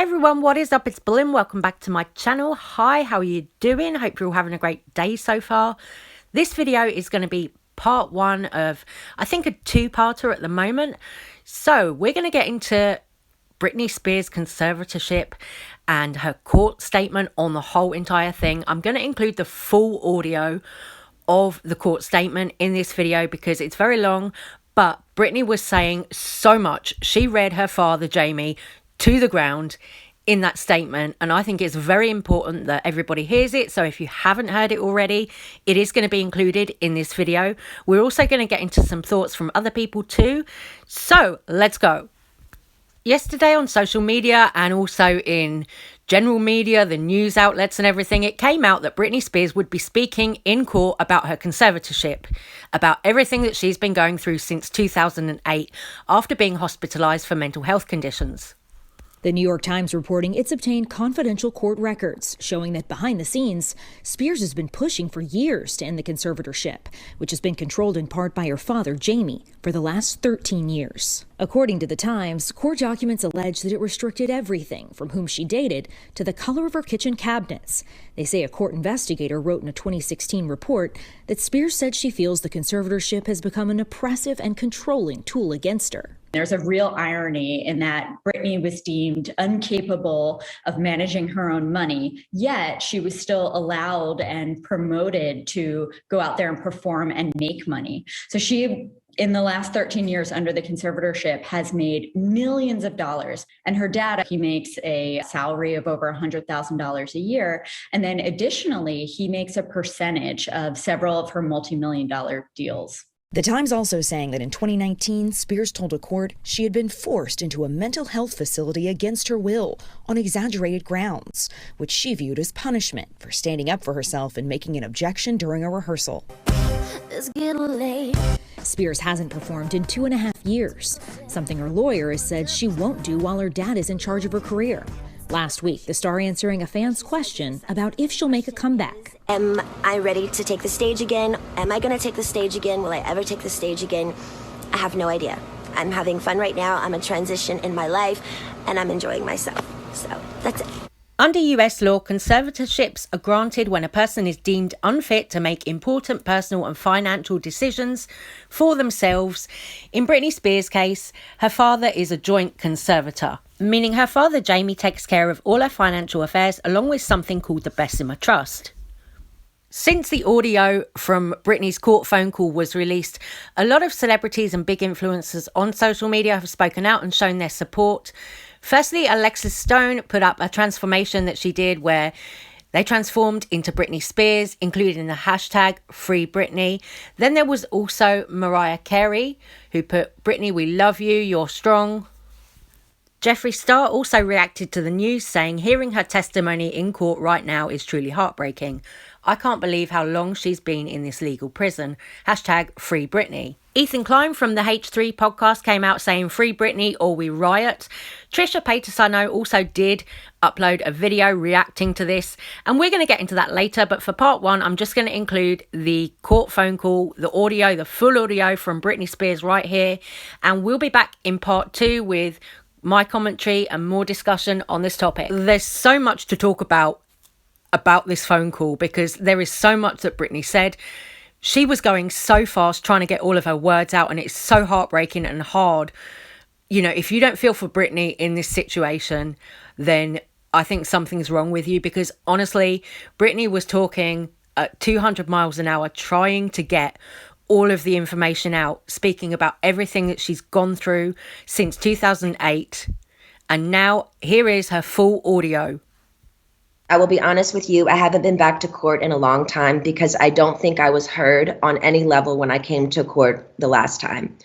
Hey everyone, what is up? It's Belinda. Welcome back to my channel. Hi, how are you doing? Hope you're all having a great day so far. This video is going to be part one of, I think, a two-parter at the moment. So we're going to get into Britney Spears' conservatorship and her court statement on the whole entire thing. I'm going to include the full audio of the court statement in this video because it's very long, but Britney was saying so much. She read her father, Jamie, to the ground in that statement, and I think it's very important that everybody hears it. So if you haven't heard it already, it is going to be included in this video. We're also going to get into some thoughts from other people too. So let's go. Yesterday on social media and also in general media, the news outlets and everything, it came out that Britney Spears would be speaking in court about her conservatorship, about everything that she's been going through since 2008 after being hospitalized for mental health conditions. The New York Times reporting it's obtained confidential court records showing that behind the scenes, Spears has been pushing for years to end the conservatorship, which has been controlled in part by her father, Jamie, for the last 13 years. According to the Times, court documents allege that it restricted everything from whom she dated to the color of her kitchen cabinets. They say a court investigator wrote in a 2016 report that Spears said she feels the conservatorship has become an oppressive and controlling tool against her. There's a real irony in that Britney was deemed incapable of managing her own money, yet she was still allowed and promoted to go out there and perform and make money. So she, in the last 13 years under the conservatorship, has made millions of dollars. And her dad, he makes a salary of over $100,000 a year. And then additionally, he makes a percentage of several of her multi-million-dollar deals. The Times also saying that in 2019, Spears told a court she had been forced into a mental health facility against her will on exaggerated grounds, which she viewed as punishment for standing up for herself and making an objection during a rehearsal. It's getting late. Spears hasn't performed in 2.5 years, something her lawyer has said she won't do while her dad is in charge of her career. Last week, the star answering a fan's question about if she'll make a comeback. Am I ready to take the stage again? Am I going to take the stage again? Will I ever take the stage again? I have no idea. I'm having fun right now. I'm in transition in my life, and I'm enjoying myself. So that's it. Under US law, conservatorships are granted when a person is deemed unfit to make important personal and financial decisions for themselves. In Britney Spears' case, her father is a joint conservator, meaning her father, Jamie, takes care of all her financial affairs along with something called the Bessemer Trust. Since the audio from Britney's court phone call was released, a lot of celebrities and big influencers on social media have spoken out and shown their support. Firstly, Alexis Stone put up a transformation that she did where they transformed into Britney Spears, including the hashtag Free Britney. Then there was also Mariah Carey, who put, "Britney, we love you, you're strong." Jeffree Star also reacted to the news, saying hearing her testimony in court right now is truly heartbreaking. I can't believe how long she's been in this legal prison. Hashtag Free Britney. Ethan Klein from the H3 podcast came out saying Free Britney or we riot. Trisha Paytas, I know, also did upload a video reacting to this, and we're going to get into that later. But for part one, I'm just going to include the court phone call, the audio, the full audio from Britney Spears right here. And we'll be back in part two with my commentary and more discussion on this topic. There's so much to talk about this phone call because there is so much that Britney said. She was going so fast trying to get all of her words out, and it's so heartbreaking and hard. You know, if you don't feel for Britney in this situation, then I think something's wrong with you, because honestly, Britney was talking at 200 miles an hour, trying to get all of the information out, speaking about everything that she's gone through since 2008. And now here is her full audio. I will be honest with you, I haven't been back to court in a long time because I don't think I was heard on any level when I came to court the last time.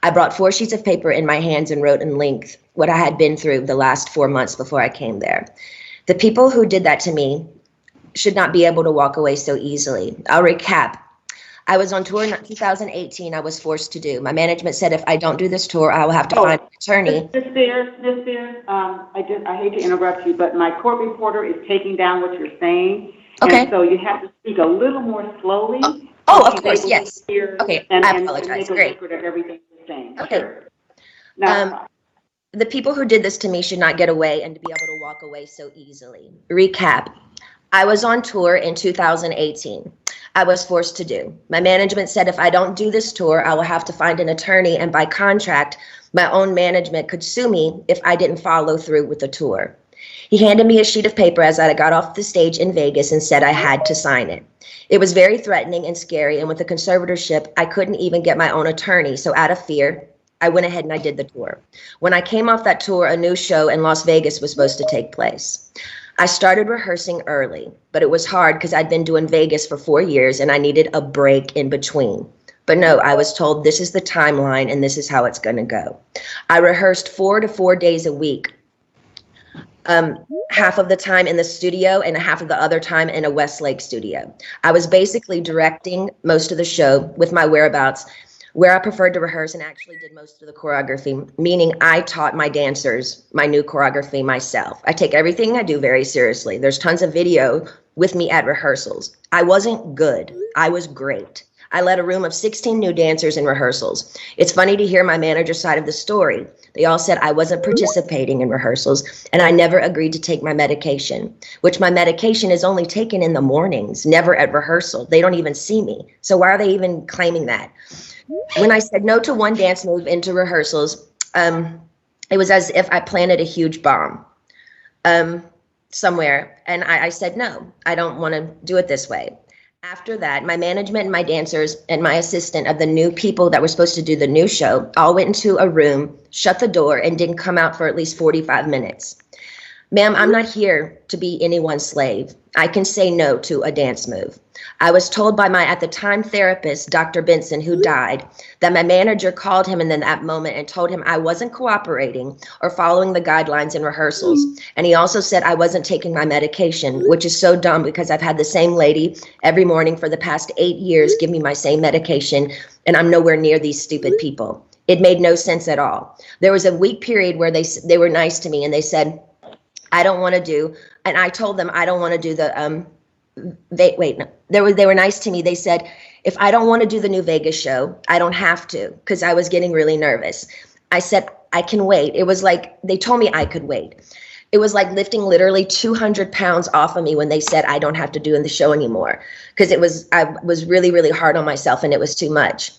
I brought 4 sheets of paper in my hands and wrote in length what I had been through the last 4 months before I came there. The people who did that to me should not be able to walk away so easily. I'll recap. I was on tour in 2018. I was forced to do. My management said if I don't do this tour, I will have to find an attorney. Ms. Spears, I hate to interrupt you, but my court reporter is taking down what you're saying. Okay. And so you have to speak a little more slowly. Oh, of course, yes. Okay, I apologize. And make a Great. record of everything you're saying. Okay. Sure. Now, The people who did this to me should not get away and to be able to walk away so easily. Recap. I was on tour in 2018. I was forced to do. My management said if I don't do this tour, I will have to find an attorney, and by contract, my own management could sue me if I didn't follow through with the tour. He handed me a sheet of paper as I got off the stage in Vegas and said I had to sign it. It was very threatening and scary, and with the conservatorship, I couldn't even get my own attorney, so out of fear, I went ahead and I did the tour. When I came off that tour, a new show in Las Vegas was supposed to take place. I started rehearsing early, but it was hard because I'd been doing Vegas for 4 years and I needed a break in between. But no, I was told this is the timeline and this is how it's going to go. I rehearsed 4 to 4 days a week, half of the time in the studio and half of the other time in a Westlake studio. I was basically directing most of the show with my whereabouts, where I preferred to rehearse, and actually did most of the choreography, meaning I taught my dancers my new choreography myself. I take everything I do very seriously. There's tons of video with me at rehearsals. I wasn't good. I was great. I led a room of 16 new dancers in rehearsals. It's funny to hear my manager's side of the story. They all said I wasn't participating in rehearsals, and I never agreed to take my medication, which my medication is only taken in the mornings, never at rehearsal. They don't even see me. So why are they even claiming that? When I said no to one dance move into rehearsals, it was as if I planted a huge bomb somewhere. And I said, no, I don't want to do it this way. After that, my management and my dancers and my assistant of the new people that were supposed to do the new show all went into a room, shut the door, and didn't come out for at least 45 minutes. Ma'am, I'm not here to be anyone's slave. I can say no to a dance move. I was told by my, at the time, therapist, Dr. Benson, who died, that my manager called him in that moment and told him I wasn't cooperating or following the guidelines in rehearsals. And he also said I wasn't taking my medication, which is so dumb because I've had the same lady every morning for the past 8 years give me my same medication, and I'm nowhere near these stupid people. It made no sense at all. There was a week period where they were nice to me and they said, I don't want to do, and I told them I don't want to do the, they were nice to me. They said, if I don't want to do the new Vegas show, I don't have to, because I was getting really nervous. I said, I can wait. It was like, they told me I could wait. It was like lifting literally 200 pounds off of me when they said I don't have to do in the show anymore, because I was really, really hard on myself and it was too much.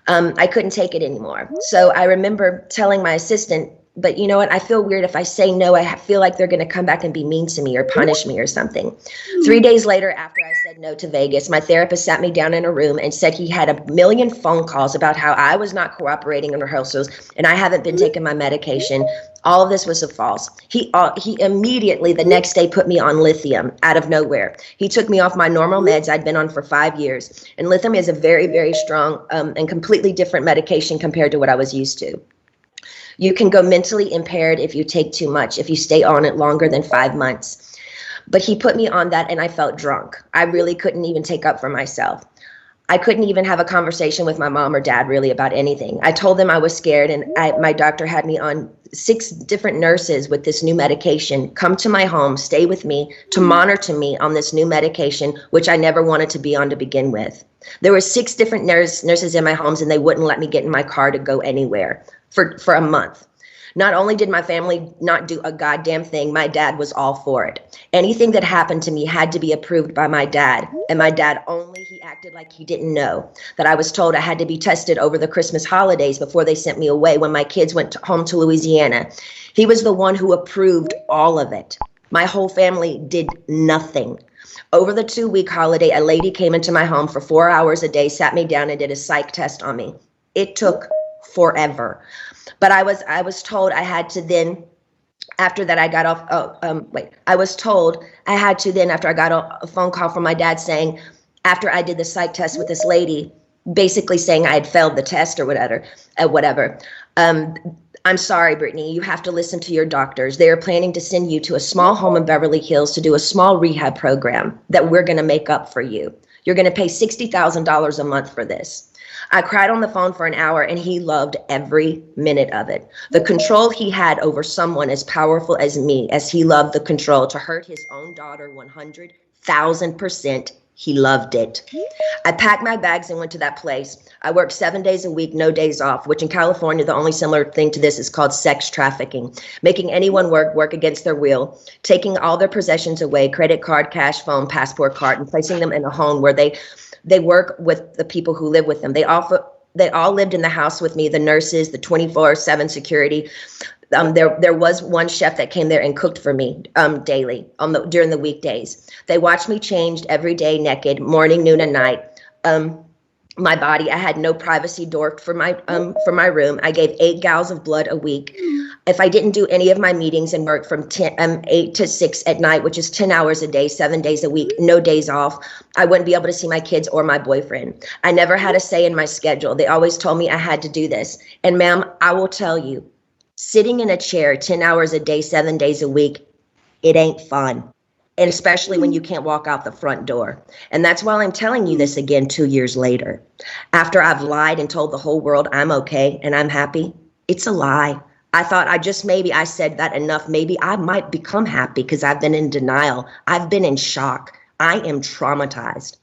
I couldn't take it anymore. So I remember telling my assistant, but you know what? I feel weird if I say no. I feel like they're going to come back and be mean to me or punish me or something. 3 days later, after I said no to Vegas, my therapist sat me down in a room and said he had a million phone calls about how I was not cooperating in rehearsals and I haven't been taking my medication. All of this was a false. He immediately the next day put me on lithium out of nowhere. He took me off my normal meds I'd been on for 5 years. And lithium is a very, very strong and completely different medication compared to what I was used to. You can go mentally impaired if you take too much, if you stay on it longer than 5 months. But he put me on that and I felt drunk. I really couldn't even take up for myself. I couldn't even have a conversation with my mom or dad really about anything. I told them I was scared, and my doctor had me on 6 different nurses with this new medication come to my home, stay with me, to monitor me on this new medication, which I never wanted to be on to begin with. There were 6 different nurses in my homes, and they wouldn't let me get in my car to go anywhere for a month. Not only did my family not do a goddamn thing, my dad was all for it. Anything that happened to me had to be approved by my dad, and my dad he acted like he didn't know that I was told I had to be tested over the Christmas holidays before they sent me away when my kids went home to Louisiana. He was the one who approved all of it. My whole family did nothing. Over the 2-week holiday, a lady came into my home for 4 hours a day, sat me down and did a psych test on me. It took forever. But I was told I had to then, after that I got off, I was told I had to then, after I got a phone call from my dad saying, after I did the psych test with this lady, basically saying I had failed the test or whatever, I'm sorry, Britney, you have to listen to your doctors. They are planning to send you to a small home in Beverly Hills to do a small rehab program that we're going to make up for you. You're going to pay $60,000 a month for this. I cried on the phone for an hour, and he loved every minute of it. The control he had over someone as powerful as me, as he loved the control to hurt his own daughter 100,000%, He loved it. I packed my bags and went to that place. I worked 7 days a week, no days off, which in California, the only similar thing to this is called sex trafficking, making anyone work against their will, taking all their possessions away, credit card, cash, phone, passport card, and placing them in a home where they work with the people who live with them. They all lived in the house with me, the nurses, the 24/7 security. There was one chef that came there and cooked for me daily during the weekdays. They watched me changed every day, naked, morning, noon, and night. My body, I had no privacy door for my room. I gave 8 gallons of blood a week. If I didn't do any of my meetings and work from 8 to 6 at night, which is 10 hours a day, 7 days a week, no days off, I wouldn't be able to see my kids or my boyfriend. I never had a say in my schedule. They always told me I had to do this. And ma'am, I will tell you, sitting in a chair 10 hours a day, 7 days a week, it ain't fun. And especially when you can't walk out the front door. And that's why I'm telling you this again 2 years later. After I've lied and told the whole world I'm okay and I'm happy, it's a lie. I thought I said that enough. Maybe I might become happy because I've been in denial. I've been in shock. I am traumatized.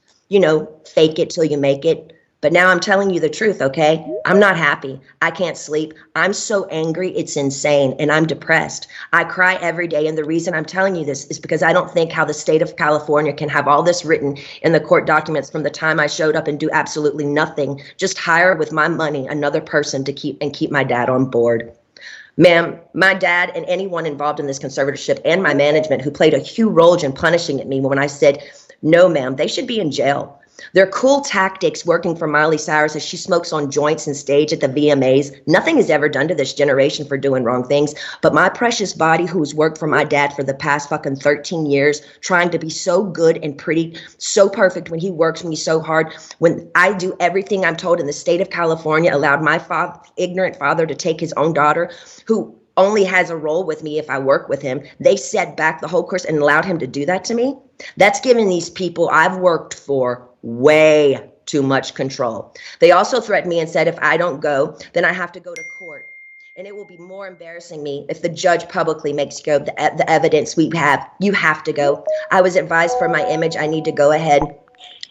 Fake it till you make it. But now I'm telling you the truth, okay? I'm not happy. I can't sleep. I'm so angry, it's insane, and I'm depressed. I cry every day, and the reason I'm telling you this is because I don't think how the state of California can have all this written in the court documents from the time I showed up and do absolutely nothing, just hire with my money another person to keep my dad on board. Ma'am, my dad and anyone involved in this conservatorship and my management who played a huge role in punishing me when I said, no, ma'am, they should be in jail. Their cool tactics working for Miley Cyrus as she smokes on joints and stage at the VMAs. Nothing is ever done to this generation for doing wrong things. But my precious body, who's worked for my dad for the past fucking 13 years, trying to be so good and pretty, so perfect when he works me so hard, when I do everything I'm told in the state of California, allowed my ignorant father to take his own daughter, who only has a role with me if I work with him. They set back the whole course and allowed him to do that to me. That's giving these people I've worked for way too much control. They also threatened me and said if I don't go, then I have to go to court. And it will be more embarrassing me if the judge publicly makes you go the evidence we have. You have to go. I was advised for my image, I need to go ahead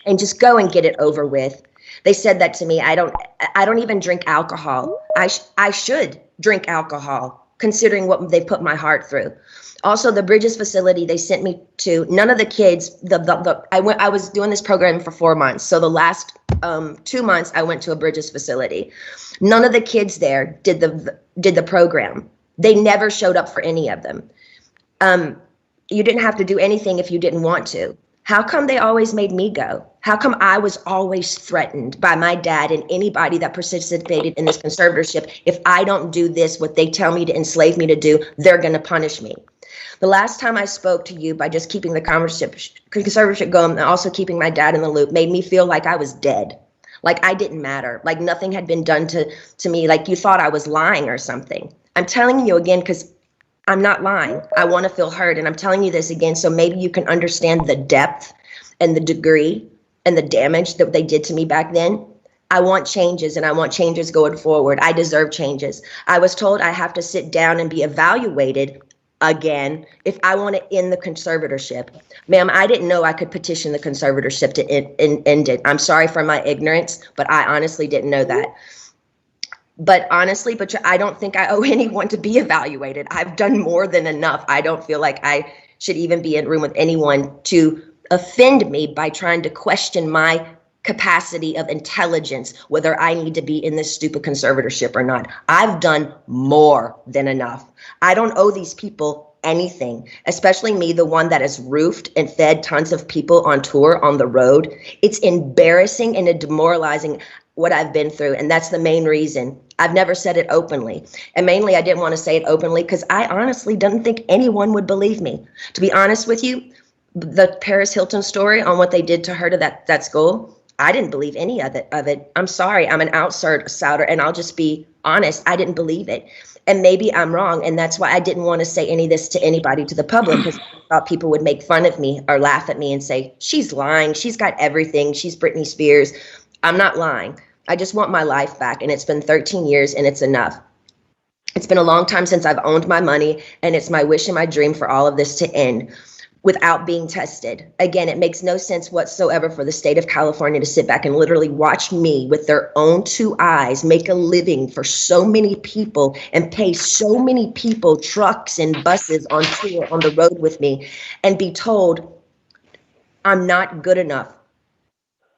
and just go and get it over with. They said that to me. I don't even drink alcohol. I should drink alcohol, considering what they put my heart through. Also, the Bridges facility they sent me to, none of the kids, I was doing this program for 4 months. So the last 2 months I went to a Bridges facility. None of the kids there did the program. They never showed up for any of them. You didn't have to do anything if you didn't want to. How come they always made me go? How come I was always threatened by my dad and anybody that participated in this conservatorship? If I don't do this, what they tell me to enslave me to do, they're going to punish me. The last time I spoke to you by just keeping the conservatorship going and also keeping my dad in the loop made me feel like I was dead, like I didn't matter, like nothing had been done to me, like you thought I was lying or something. I'm telling you again because I'm not lying. I want to feel heard, and I'm telling you this again so maybe you can understand the depth and the degree and the damage that they did to me back then. I want changes, and I want changes going forward. I deserve changes. I was told I have to sit down and be evaluated again if I want to end the conservatorship. Ma'am, I didn't know I could petition the conservatorship to end it. I'm sorry for my ignorance, but I honestly didn't know that. But I don't think I owe anyone to be evaluated. I've done more than enough. I don't feel like I should even be in a room with anyone to offend me by trying to question my capacity of intelligence, whether I need to be in this stupid conservatorship or not. I've done more than enough. I don't owe these people anything, especially me, the one that has roofed and fed tons of people on tour on the road. It's embarrassing and demoralizing what I've been through. And that's the main reason. I've never said it openly. And mainly I didn't want to say it openly because I honestly didn't think anyone would believe me. To be honest with you, the Paris Hilton story on what they did to her to that school, I didn't believe any of it. I'm sorry. I'm an outsider, and I'll just be honest. I didn't believe it. And maybe I'm wrong. And that's why I didn't want to say any of this to anybody, to the public, because I thought people would make fun of me or laugh at me and say, she's lying. She's got everything. She's Britney Spears. I'm not lying. I just want my life back. And it's been 13 years and it's enough. It's been a long time since I've owned my money, and it's my wish and my dream for all of this to end. without being tested. Again, it makes no sense whatsoever for the state of California to sit back and literally watch me with their own two eyes make a living for so many people and pay so many people trucks and buses on tour on the road with me and be told I'm not good enough,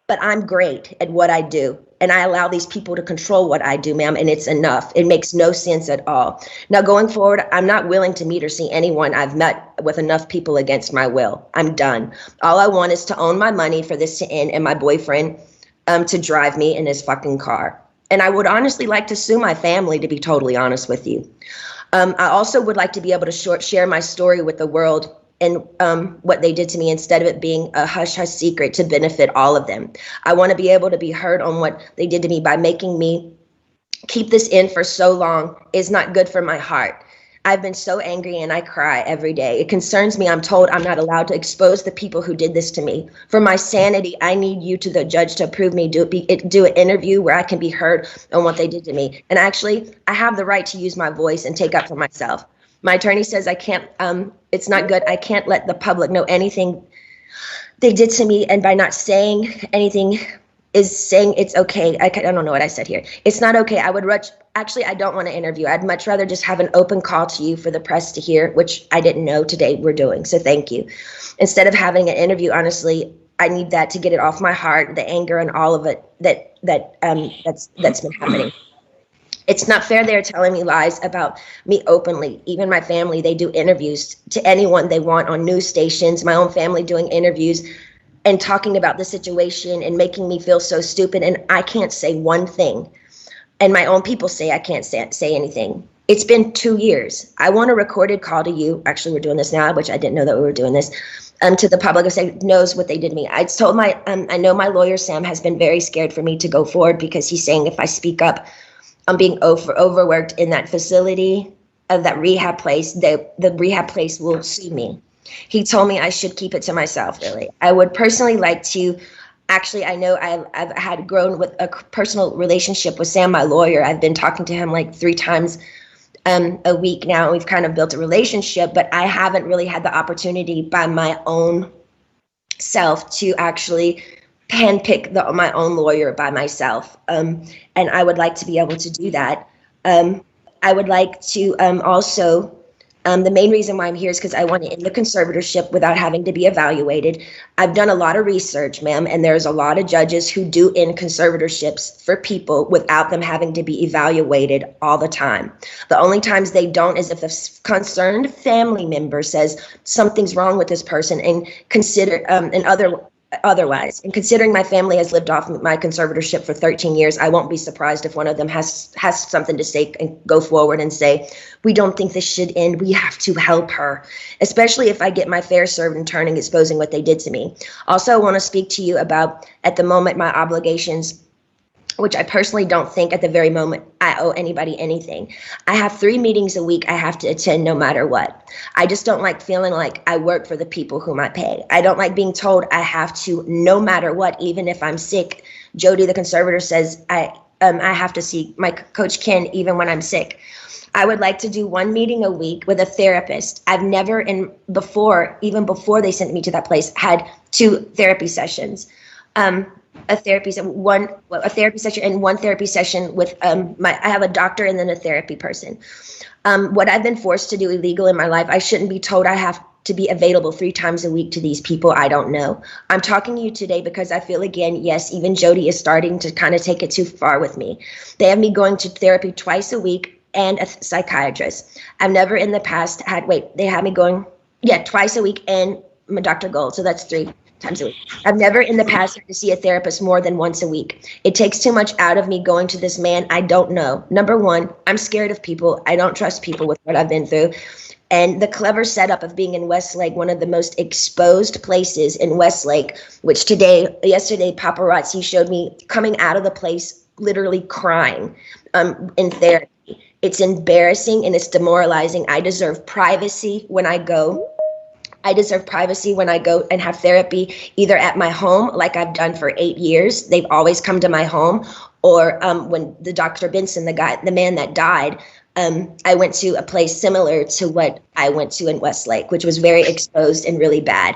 but I'm great at what I do. And I allow these people to control what I do, ma'am, and it's enough. It makes no sense at all. Now, going forward, I'm not willing to meet or see anyone I've met with enough people against my will. I'm done. All I want is to own my money for this to end and my boyfriend to drive me in his fucking car. And I would honestly like to sue my family, to be totally honest with you. I also would like to be able to share my story with the world and what they did to me instead of it being a hush-hush secret to benefit all of them. I want to be able to be heard on what they did to me by making me keep this in for so long is not good for my heart. I've been so angry and I cry every day. It concerns me. I'm told I'm not allowed to expose the people who did this to me. For my sanity, I need you to the judge to approve me, do an interview where I can be heard on what they did to me. And actually, I have the right to use my voice and take up for myself. My attorney says I can't, it's not good. I can't let the public know anything they did to me. And by not saying anything is saying it's okay. I don't know what I said here. It's not okay. I don't want to interview. I'd much rather just have an open call to you for the press to hear, which I didn't know today we're doing. So thank you. Instead of having an interview, honestly, I need that to get it off my heart, the anger and all of it that's been happening. It's not fair they're telling me lies about me openly. Even my family, they do interviews to anyone they want on news stations, my own family doing interviews and talking about the situation and making me feel so stupid. And I can't say one thing. And my own people say I can't say anything. It's been 2 years. I want a recorded call to you. Actually, we're doing this now, which I didn't know that we were doing this. To the public who knows what they did to me. I told I know my lawyer, Sam, has been very scared for me to go forward because he's saying if I speak up, I'm being overworked in that facility of that rehab place. The rehab place will sue me. He told me I should keep it to myself, really. I would personally like to, actually, I know I've had grown with a personal relationship with Sam, my lawyer. I've been talking to him like 3 times a week now. We've kind of built a relationship, but I haven't really had the opportunity by my own self to actually handpick my own lawyer by myself. And I would like to be able to do that. I would like to also, the main reason why I'm here is because I want to end the conservatorship without having to be evaluated. I've done a lot of research, ma'am, and there's a lot of judges who do end conservatorships for people without them having to be evaluated all the time. The only times they don't is if a concerned family member says something's wrong with this person and otherwise. And considering my family has lived off my conservatorship for 13 years, I won't be surprised if one of them has something to say and go forward and say, we don't think this should end. We have to help her, especially if I get my fair served in turning, exposing what they did to me. Also, I want to speak to you about, at the moment, my obligations, which I personally don't think at the very moment I owe anybody anything. I have 3 meetings a week I have to attend no matter what. I just don't like feeling like I work for the people whom I pay. I don't like being told I have to no matter what, even if I'm sick. Jody, the conservator, says I have to see my coach Ken even when I'm sick. I would like to do 1 meeting a week with a therapist. I've never, even before they sent me to that place, had 2 therapy sessions. A therapy session and 1 therapy session with I have a doctor and then a therapy person. What I've been forced to do illegal in my life, I shouldn't be told I have to be available 3 times a week to these people I don't know. I'm talking to you today because I feel, again, yes, even Jody is starting to kind of take it too far with me. They have me going to therapy twice a week and a psychiatrist. I've never in the past they had me going, twice a week and my Dr. Gold, so that's 3 times a week. I've never in the past had to see a therapist more than once a week. It takes too much out of me going to this man I don't know. Number 1, I'm scared of people. I don't trust people with what I've been through. And the clever setup of being in Westlake, one of the most exposed places in Westlake, which yesterday, paparazzi showed me coming out of the place literally crying in therapy. It's embarrassing and it's demoralizing. I deserve privacy when I go. And have therapy either at my home, like I've done for 8 years. They've always come to my home. Or when the Dr. Benson, the man that died, I went to a place similar to what I went to in Westlake, which was very exposed and really bad.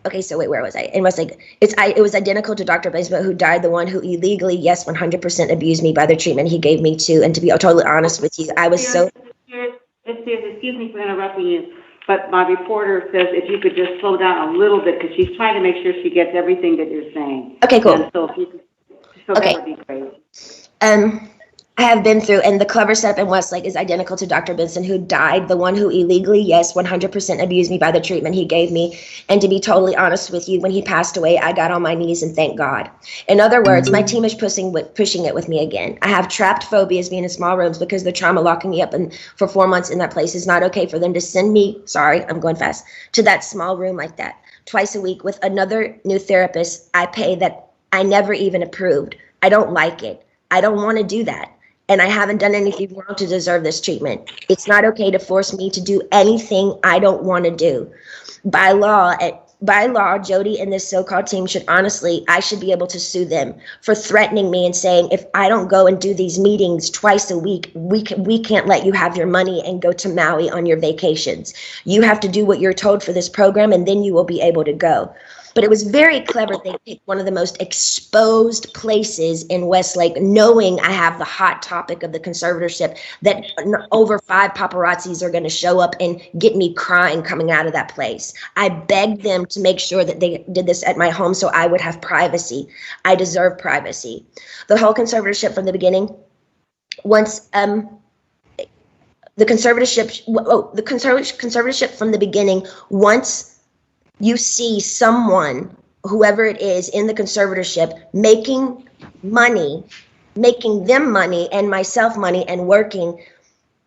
Okay, so wait, where was I? In Westlake, it was identical to Dr. Benjamin, who died, the one who illegally, yes, 100% abused me by the treatment he gave me too. And to be totally honest with you, I was so. Excuse me for interrupting you, but my reporter says if you could just slow down a little bit, because she's trying to make sure she gets everything that you're saying. Okay, cool. And so if you could, Okay. that would be great. I have been through, and the clever setup in Westlake is identical to Dr. Benson, who died, the one who illegally, yes, 100% abused me by the treatment he gave me. And to be totally honest with you, when he passed away, I got on my knees and thanked God. In other words, my team is pushing it with me again. I have trapped phobias being in small rooms because the trauma locking me up for 4 months in that place is not okay for them to send me, sorry, I'm going fast, to that small room like that twice a week with another new therapist I pay that I never even approved. I don't like it. I don't want to do that. And I haven't done anything wrong to deserve this treatment. It's not okay to force me to do anything I don't want to do. By law, Jody and this so-called team I should be able to sue them for threatening me and saying, if I don't go and do these meetings twice a week, we can't let you have your money and go to Maui on your vacations. You have to do what you're told for this program, and then you will be able to go. But it was very clever. They picked one of the most exposed places in Westlake, knowing I have the hot topic of the conservatorship, that over 5 paparazzis are going to show up and get me crying coming out of that place. I begged them to make sure that they did this at my home so I would have privacy. I deserve privacy. The whole conservatorship from the beginning, once the conservatorship from the beginning, once you see someone, whoever it is in the conservatorship, making them money and myself money and working,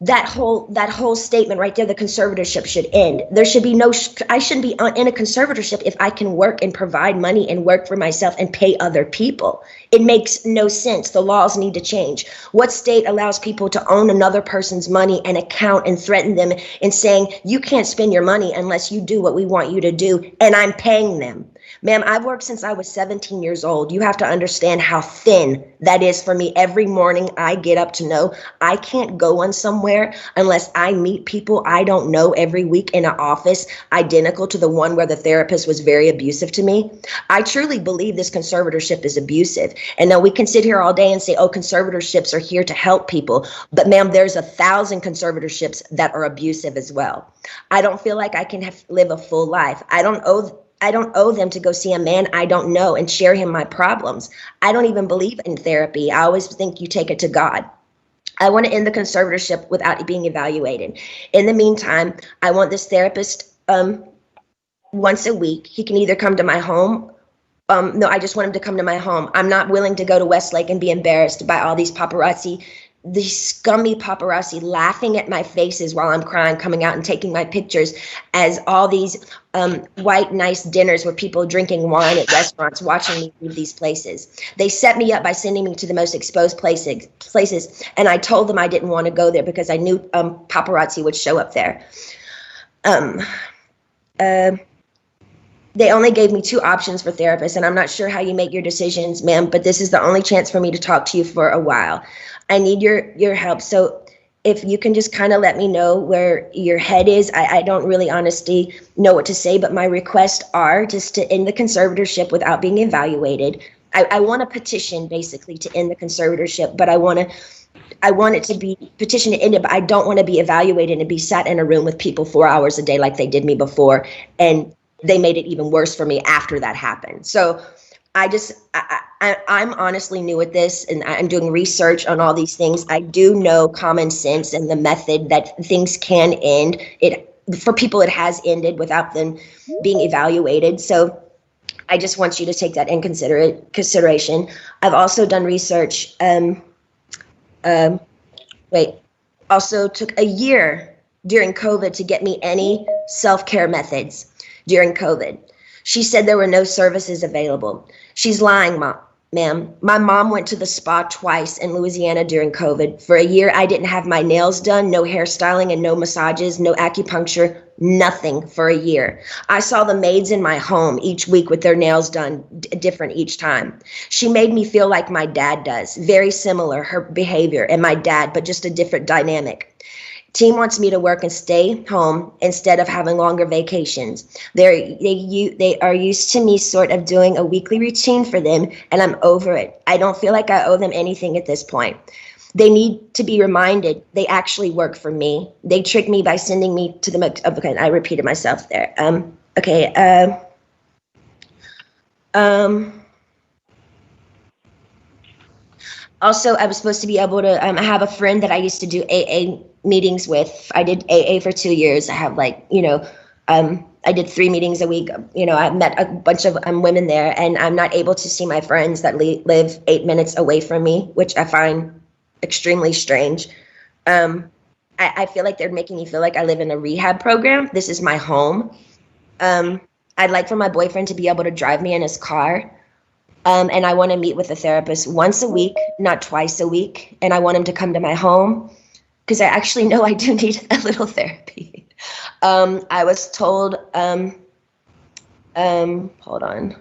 that whole statement right there, the conservatorship should end. There should be I shouldn't be in a conservatorship if I can work and provide money and work for myself and pay other people. It makes no sense. The laws need to change. What state allows people to own another person's money and account and threaten them and saying, you can't spend your money unless you do what we want you to do, and I'm paying them? Ma'am, I've worked since I was 17 years old. You have to understand how thin that is for me. Every morning I get up to know I can't go on somewhere unless I meet people I don't know every week in an office identical to the one where the therapist was very abusive to me. I truly believe this conservatorship is abusive. And now we can sit here all day and say, oh, conservatorships are here to help people. But ma'am, there's 1,000 conservatorships that are abusive as well. I don't feel like I can live a full life. I don't owe them to go see a man I don't know and share him my problems. I don't even believe in therapy. I always think you take it to God. I want to end the conservatorship without being evaluated. In the meantime, I want this therapist once a week. He can either come to my home. No, I just want him to come to my home. I'm not willing to go to Westlake and be embarrassed by all these paparazzi, these scummy paparazzi laughing at my faces while I'm crying, coming out and taking my pictures as all these white, nice dinners with people drinking wine at restaurants, watching me leave these places. They set me up by sending me to the most exposed places, and I told them I didn't want to go there because I knew paparazzi would show up there. They only gave me 2 options for therapists, and I'm not sure how you make your decisions, ma'am, but this is the only chance for me to talk to you for a while. I need your help. So if you can just kind of let me know where your head is. I don't really honestly know what to say, but my requests are just to end the conservatorship without being evaluated. I want a petition basically to end the conservatorship, but I want it to be petitioned to end it, but I don't want to be evaluated and be sat in a room with people 4 hours a day like they did me before. And they made it even worse for me after that happened. So I'm honestly new at this, and I'm doing research on all these things. I do know common sense and the method that things can end. For people, it has ended without them being evaluated. So I just want you to take that in consideration. I've also done research. Also took a year during COVID to get me any self-care methods during COVID. She said there were no services available. She's lying, Mom. ma'am. My mom went to the spa twice in Louisiana during COVID. For a year, I didn't have my nails done, no hairstyling and no massages, no acupuncture, nothing for a year. I saw the maids in my home each week with their nails done different each time. She made me feel like my dad does, very similar, her behavior and my dad, but just a different dynamic. Team wants me to work and stay home instead of having longer vacations. They are used to me sort of doing a weekly routine for them, and I'm over it. I don't feel like I owe them anything at this point. They need to be reminded they actually work for me. They tricked me by sending me to the, okay, I repeated myself there. Also, I was supposed to be able to, I have a friend that I used to do AA meetings with. I did AA for 2 years. I have I did 3 meetings a week. I met a bunch of women there, and I'm not able to see my friends that live 8 minutes away from me, which I find extremely strange. I feel like they're making me feel like I live in a rehab program. This is my home. I'd like for my boyfriend to be able to drive me in his car. And I want to meet with a therapist once a week, not twice a week. And I want him to come to my home because I actually know I do need a little therapy. I was told, hold on.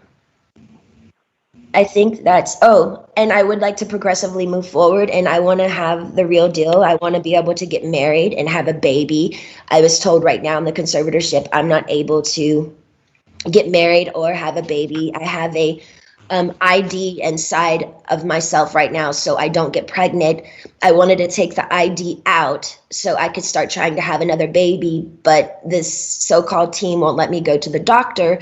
I think and I would like to progressively move forward, and I want to have the real deal. I want to be able to get married and have a baby. I was told right now in the conservatorship, I'm not able to get married or have a baby. I have a ID inside of myself right now, so I don't get pregnant. I wanted to take the ID out so I could start trying to have another baby, but this so-called team won't let me go to the doctor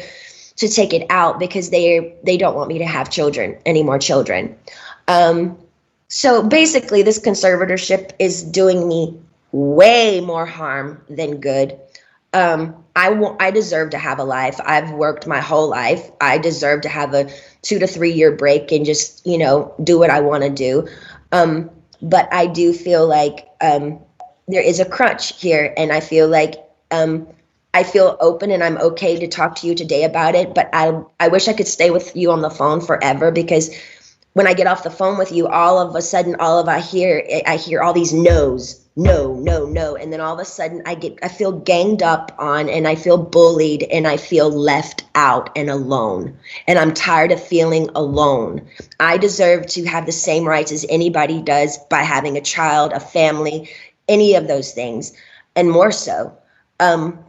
to take it out because they don't want me to have any more children. So basically, this conservatorship is doing me way more harm than good. I deserve to have a life. I've worked my whole life. I deserve to have a 2 to 3 year break and just, do what I want to do. But I do feel like there is a crunch here, and I feel like I feel open and I'm okay to talk to you today about it. But I wish I could stay with you on the phone forever, because when I get off the phone with you, all of a sudden, I hear all these no's. No, no, no. And then all of a sudden I feel ganged up on, and I feel bullied, and I feel left out and alone. And I'm tired of feeling alone. I deserve to have the same rights as anybody does by having a child, a family, any of those things, and more so. And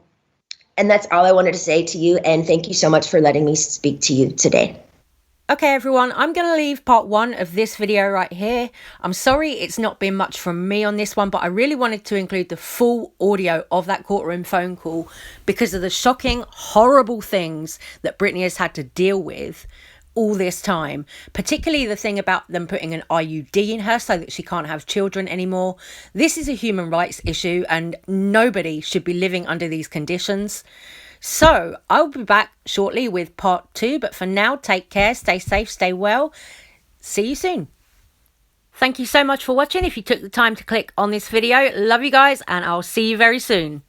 that's all I wanted to say to you. And thank you so much for letting me speak to you today. Okay, everyone, I'm going to leave part 1 of this video right here. I'm sorry it's not been much from me on this one, but I really wanted to include the full audio of that courtroom phone call because of the shocking, horrible things that Britney has had to deal with all this time, particularly the thing about them putting an IUD in her so that she can't have children anymore. This is a human rights issue, and nobody should be living under these conditions. So I'll be back shortly with part 2, but for now, take care, stay safe, stay well. See you soon. Thank you so much for watching. If you took the time to click on this video, love you guys, and I'll see you very soon.